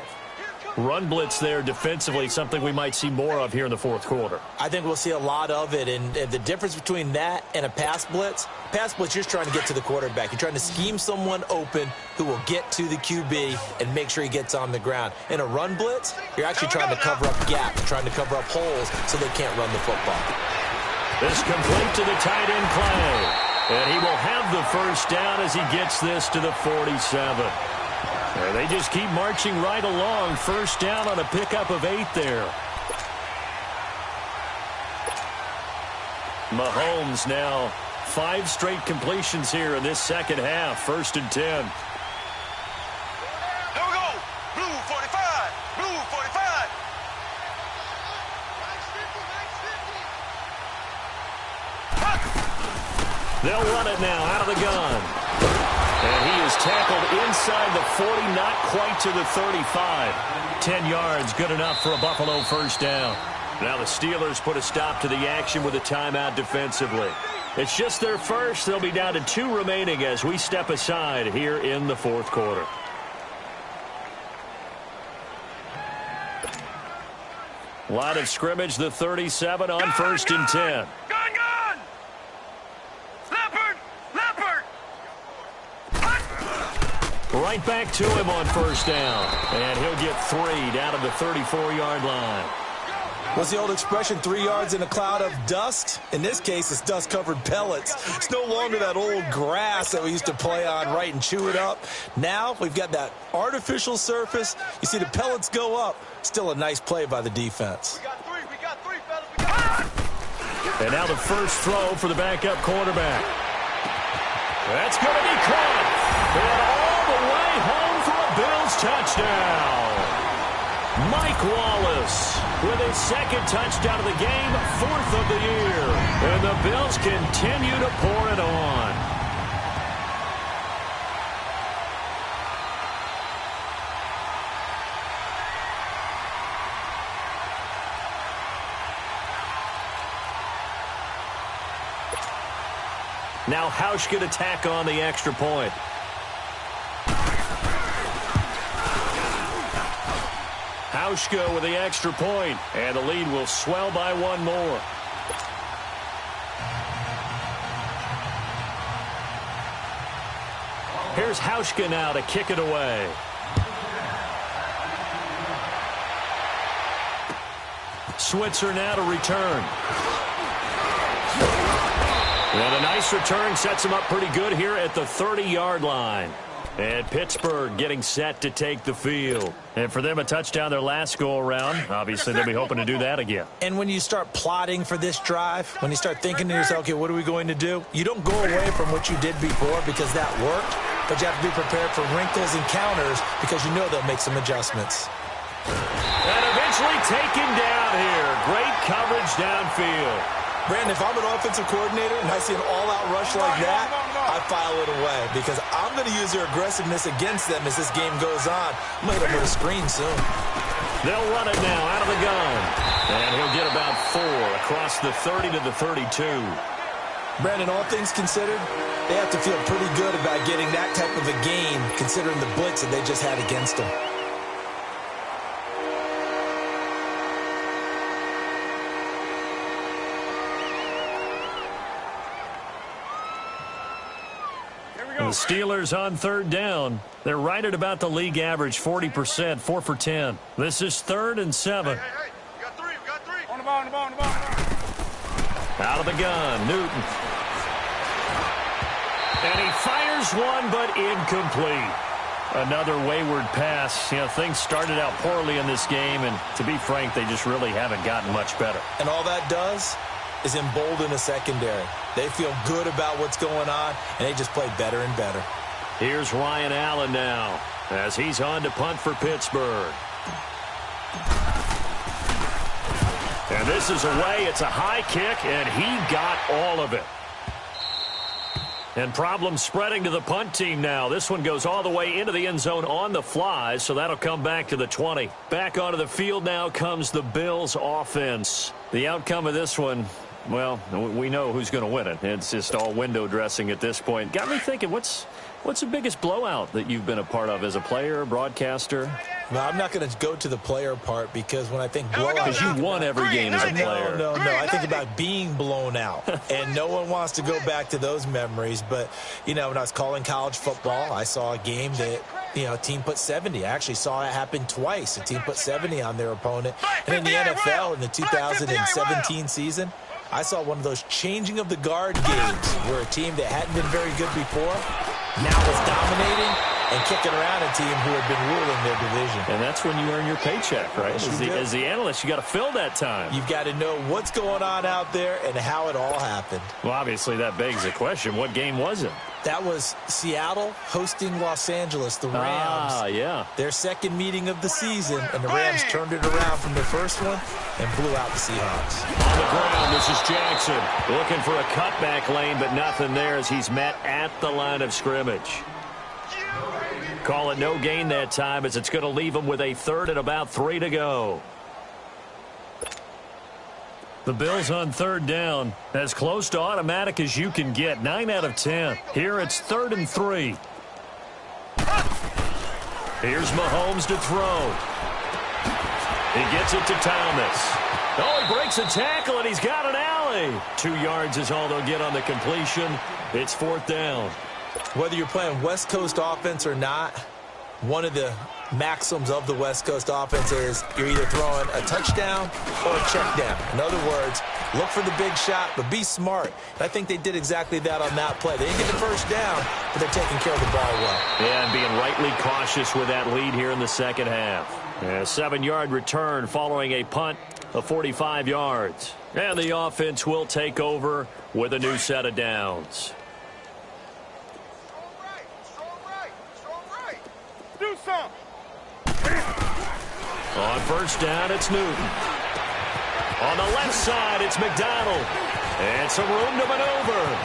Run blitz there defensively, something we might see more of here in the 4th quarter. I think we'll see a lot of it, and the difference between that and a pass blitz, you're just trying to get to the quarterback. You're trying to scheme someone open who will get to the QB and make sure he gets on the ground. In a run blitz, you're actually trying to cover up gaps, trying to cover up holes so they can't run the football. This complete to the tight end Clay. And he will have the first down as he gets this to the 47. And they just keep marching right along. First down on a pickup of 8 there. Mahomes now 5 straight completions here in this second half. 1st and 10. Here we go. Blue 45. Blue 45. They'll run it now out of the gun. And he is tackled inside the 40, not quite to the 35. 10 yards, good enough for a Buffalo first down. Now the Steelers put a stop to the action with a timeout defensively. It's just their first. They'll be down to 2 remaining as we step aside here in the 4th quarter. Line of scrimmage, the 37 on 1st and 10. Gun! Leopard! Right back to him on first down. And he'll get 3 down to the 34-yard line. What's the old expression, 3 yards in a cloud of dust? In this case, it's dust-covered pellets. It's no longer that old grass that we used to play on, right, and chew it up. Now we've got that artificial surface. You see the pellets go up. Still a nice play by the defense. We got three, fellas. We got three. And now the first throw for the backup quarterback. That's going to be caught. And all the way home for a Bills touchdown. Mike Wallace with his second touchdown of the game, 4th of the year. And the Bills continue to pour it on. Now Hauschka to tack on the extra point. Hauschka with the extra point, and the lead will swell by one more. Here's Hauschka now to kick it away. Switzer now to return. And a nice return sets him up pretty good here at the 30-yard line. And Pittsburgh getting set to take the field. And for them, a touchdown their last go-around. Obviously, they'll be hoping to do that again. And when you start plotting for this drive, when you start thinking to yourself, okay, what are we going to do? You don't go away from what you did before because that worked, but you have to be prepared for wrinkles and counters because you know they'll make some adjustments. And eventually taken down here. Great coverage downfield. Brandon, if I'm an offensive coordinator and I see an all-out rush like that, I file it away because I'm going to use their aggressiveness against them as this game goes on. I'm going to hit them with a screen soon. They'll run it now out of the gun. And he'll get about 4 across the 30 to the 32. Brandon, all things considered, they have to feel pretty good about getting that type of a game considering the blitz that they just had against them. The Steelers on 3rd down. They're right at about the league average, 40%, 4 for 10. This is 3rd and 7. Hey, we got three. On the ball. Out of the gun, Newton. And he fires one, but incomplete. Another wayward pass. You know, things started out poorly in this game, and to be frank, they just really haven't gotten much better. And all that does is embolden a secondary. They feel good about what's going on, and they just play better and better. Here's Ryan Allen now as he's on to punt for Pittsburgh. And this is away. It's a high kick, and he got all of it. And problems spreading to the punt team now. This one goes all the way into the end zone on the fly, so that'll come back to the 20. Back onto the field now comes the Bills offense. The outcome of this one, well, we know who's going to win it. It's just all window dressing at this point. Got me thinking, what's the biggest blowout that you've been a part of as a player, broadcaster? No, I'm not going to go to the player part because when I think blowout... Because you won every game as a player. No. I think about being blown out. And no one wants to go back to those memories. But, you know, when I was calling college football, I saw a game that, you know, a team put 70. I actually saw it happen twice. A team put 70 on their opponent. And in the NFL, in the 2017 season, I saw one of those changing of the guard games where a team that hadn't been very good before now was dominating and kicking around a team who had been ruling their division. And that's when you earn your paycheck, right? As the analyst, you got to fill that time. You've got to know what's going on out there and how it all happened. Well, obviously, that begs the question, what game was it? That was Seattle hosting Los Angeles, the Rams. Ah, yeah. Their second meeting of the season, and the Rams turned it around from their first one and blew out the Seahawks. On the ground, this is Jackson looking for a cutback lane, but nothing there as he's met at the line of scrimmage. Call it no gain that time as it's going to leave him with a 3rd and about 3 to go. The Bills on 3rd down, as close to automatic as you can get, 9 out of 10. Here it's 3rd and 3. Here's Mahomes to throw. He gets it to Thomas. Oh, he breaks a tackle, and he's got an alley. 2 yards is all they'll get on the completion. It's 4th down. Whether you're playing West Coast offense or not, one of the maxims of the West Coast offense is you're either throwing a touchdown or a check down. In other words, look for the big shot, but be smart. And I think they did exactly that on that play. They didn't get the first down, but they're taking care of the ball well. Yeah, and being rightly cautious with that lead here in the second half. A 7-yard return following a punt of 45 yards. And the offense will take over with a new set of downs. Do something. On first down, it's Newton. On the left side, it's McDonald. And some room to maneuver.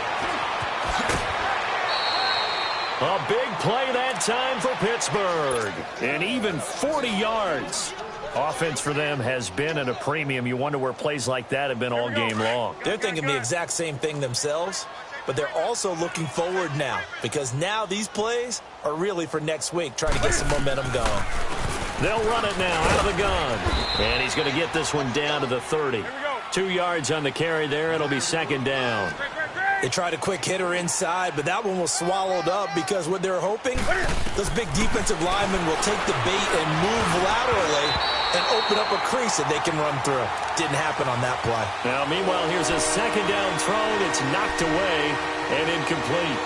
A big play that time for Pittsburgh. And even 40 yards. Offense for them has been at a premium. You wonder where plays like that have been all game long. They're thinking the exact same thing themselves, but they're also looking forward now because now these plays are really for next week, trying to get some momentum going. They'll run it now out of the gun. And he's going to get this one down to the 30. 2 yards on the carry there. It'll be second down. They tried a quick hitter inside, but that one was swallowed up because what they're hoping, those big defensive linemen will take the bait and move laterally and open up a crease that they can run through. Didn't happen on that play. Now, meanwhile, here's a second down throw. It's knocked away and incomplete.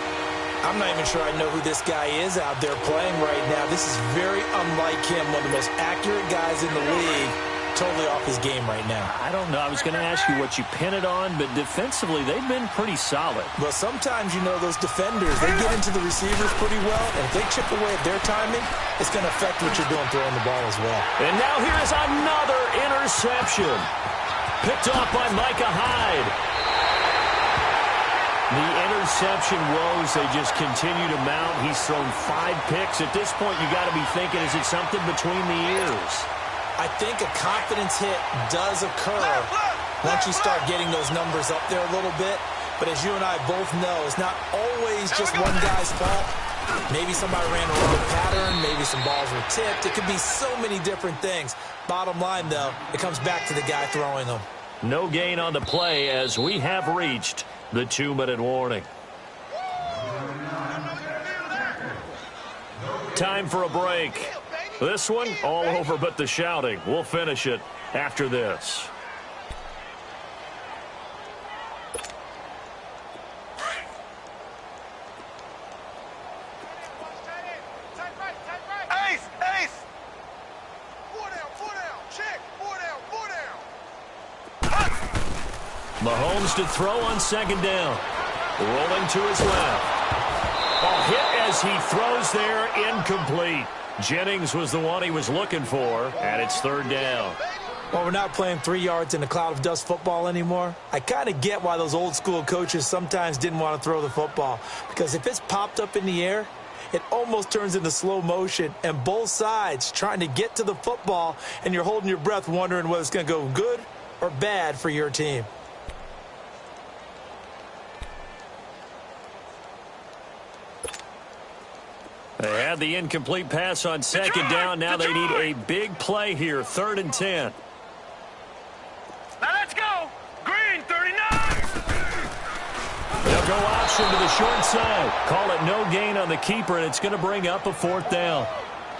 I'm not even sure I know who this guy is out there playing right now. This is very unlike him, one of the most accurate guys in the league. Totally off his game right now. I don't know. I was going to ask you what you pin it on, but defensively, they've been pretty solid. Well, sometimes, you know, those defenders, they get into the receivers pretty well, and if they chip away at their timing, it's going to affect what you're doing throwing the ball as well. And now here is another interception. Picked off by Micah Hyde. The interception woes, they just continue to mount. He's thrown 5 picks. At this point, you got to be thinking, is it something between the ears? I think a confidence hit does occur once you start getting those numbers up there a little bit. But as you and I both know, it's not always just one guy's fault. Maybe somebody ran a wrong pattern. Maybe some balls were tipped. It could be so many different things. Bottom line, though, it comes back to the guy throwing them. No gain on the play as we have reached the 2-minute warning. Time for a break. This one, all over but the shouting. We'll finish it after this. Ace! Ace! 4 down, check, 4 down. Mahomes to throw on second down. Rolling to his left. A hit as he throws there, incomplete. Jennings was the one he was looking for, and it's third down. Well, we're not playing 3 yards in a cloud of dust football anymore. I kind of get why those old school coaches sometimes didn't want to throw the football. Because if it's popped up in the air, it almost turns into slow motion. And both sides trying to get to the football, and you're holding your breath wondering whether it's going to go good or bad for your team. They had the incomplete pass on second down. Now they need a big play here. 3rd and 10. Now let's go. Green, 39. They'll go option to the short side. Call it no gain on the keeper, and it's going to bring up a 4th down.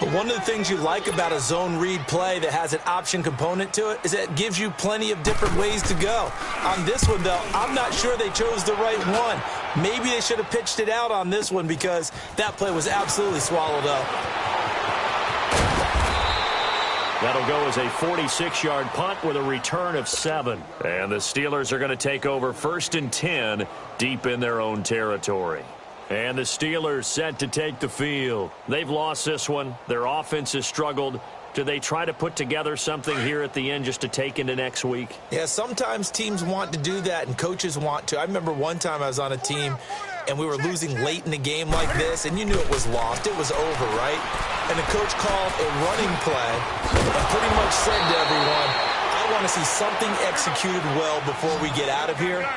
But one of the things you like about a zone read play that has an option component to it is that it gives you plenty of different ways to go. On this one, though, I'm not sure they chose the right one. Maybe they should have pitched it out on this one because that play was absolutely swallowed up. That'll go as a 46-yard punt with a return of 7. And the Steelers are going to take over 1st and 10 deep in their own territory. And the Steelers set to take the field. They've lost this one. Their offense has struggled. Do they try to put together something here at the end just to take into next week? Yeah, sometimes teams want to do that and coaches want to. I remember one time I was on a team and we were losing late in the game like this, and you knew it was lost. It was over, right? And the coach called a running play and pretty much said to everyone, I want to see something executed well before we get out of here.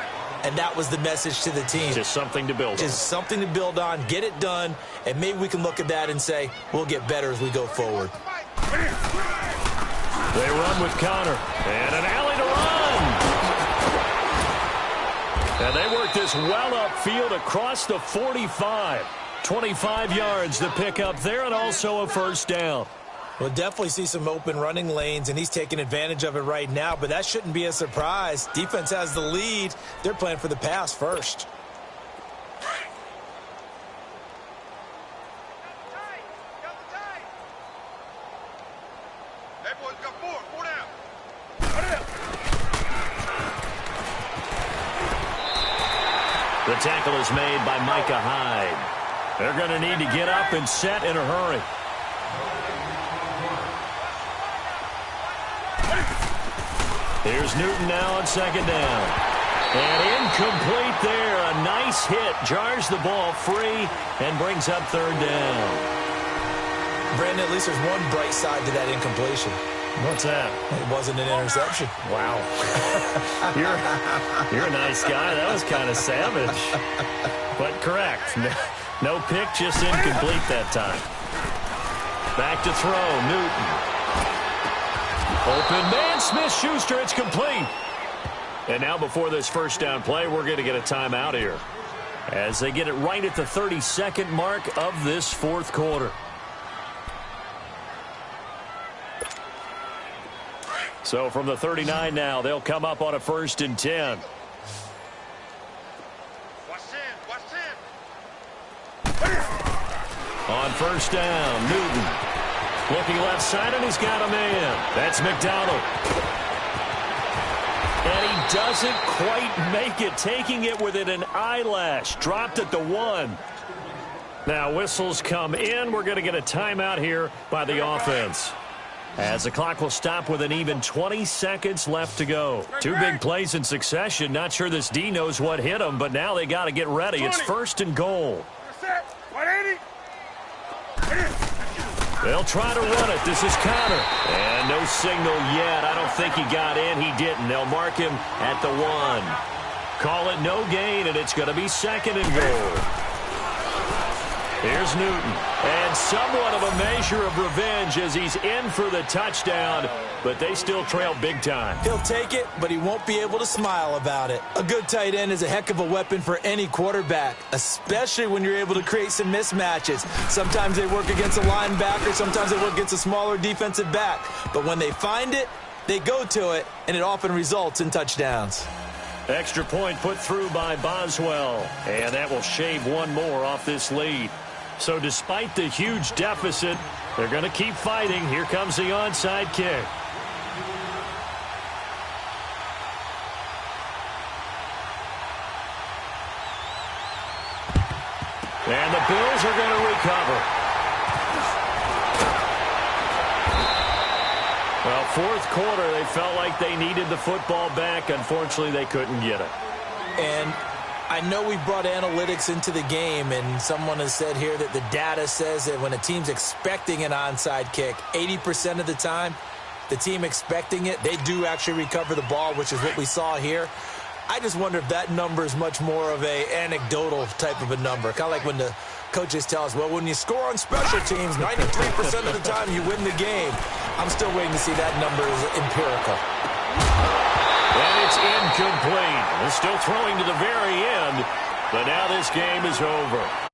And that was the message to the team. Just something to build on. Just something to build on, get it done, and maybe we can look at that and say, we'll get better as we go forward. They run with Connor. And an alley to run. And they work this well upfield across the 45. 25 yards to pick up there, and also a first down. We'll definitely see some open running lanes, and he's taking advantage of it right now, but that shouldn't be a surprise. Defense has the lead. They're playing for the pass first. Hey, boys, got four down. The tackle is made by Micah Hyde. They're going to need to get up and set in a hurry. Here's Newton now on second down. And incomplete there. A nice hit. Jars the ball free and brings up third down. Brandon, at least there's one bright side to that incompletion. What's that? It wasn't an interception. Wow. You're a nice guy. That was kind of savage. But correct. No pick, just incomplete that time. Back to throw. Newton. Open man. Smith-Schuster. It's complete. And now before this first down play, we're going to get a timeout here, as they get it right at the 32nd mark of this fourth quarter. So from the 39 now, they'll come up on a 1st and 10. On first down, Newton. Looking left side, and he's got a man. That's McDonald. And he doesn't quite make it, taking it within an eyelash. Dropped at the 1. Now whistles come in. We're going to get a timeout here by the offense, as the clock will stop with an even 20 seconds left to go. Two big plays in succession. Not sure this D knows what hit him, but now they got to get ready. It's 1st and goal. They'll try to run it. This is Connor. And no signal yet. I don't think he got in. He didn't. They'll mark him at the 1. Call it no gain, and it's going to be 2nd and goal. Here's Newton, and somewhat of a measure of revenge as he's in for the touchdown, but they still trail big time. He'll take it, but he won't be able to smile about it. A good tight end is a heck of a weapon for any quarterback, especially when you're able to create some mismatches. Sometimes they work against a linebacker, sometimes they work against a smaller defensive back, but when they find it, they go to it, and it often results in touchdowns. Extra point put through by Boswell, and that will shave one more off this lead. So despite the huge deficit, they're going to keep fighting. Here comes the onside kick. And the Bills are going to recover. Well, fourth quarter, they felt like they needed the football back. Unfortunately, they couldn't get it. And I know we brought analytics into the game, and someone has said here that the data says that when a team's expecting an onside kick, 80% of the time, the team expecting it, they do actually recover the ball, which is what we saw here. I just wonder if that number is much more of a anecdotal type of a number, kind of like when the coaches tell us, well, when you score on special teams, 93% of the time you win the game. I'm still waiting to see that number is empirical. And it's incomplete. They're still throwing to the very end, but now this game is over.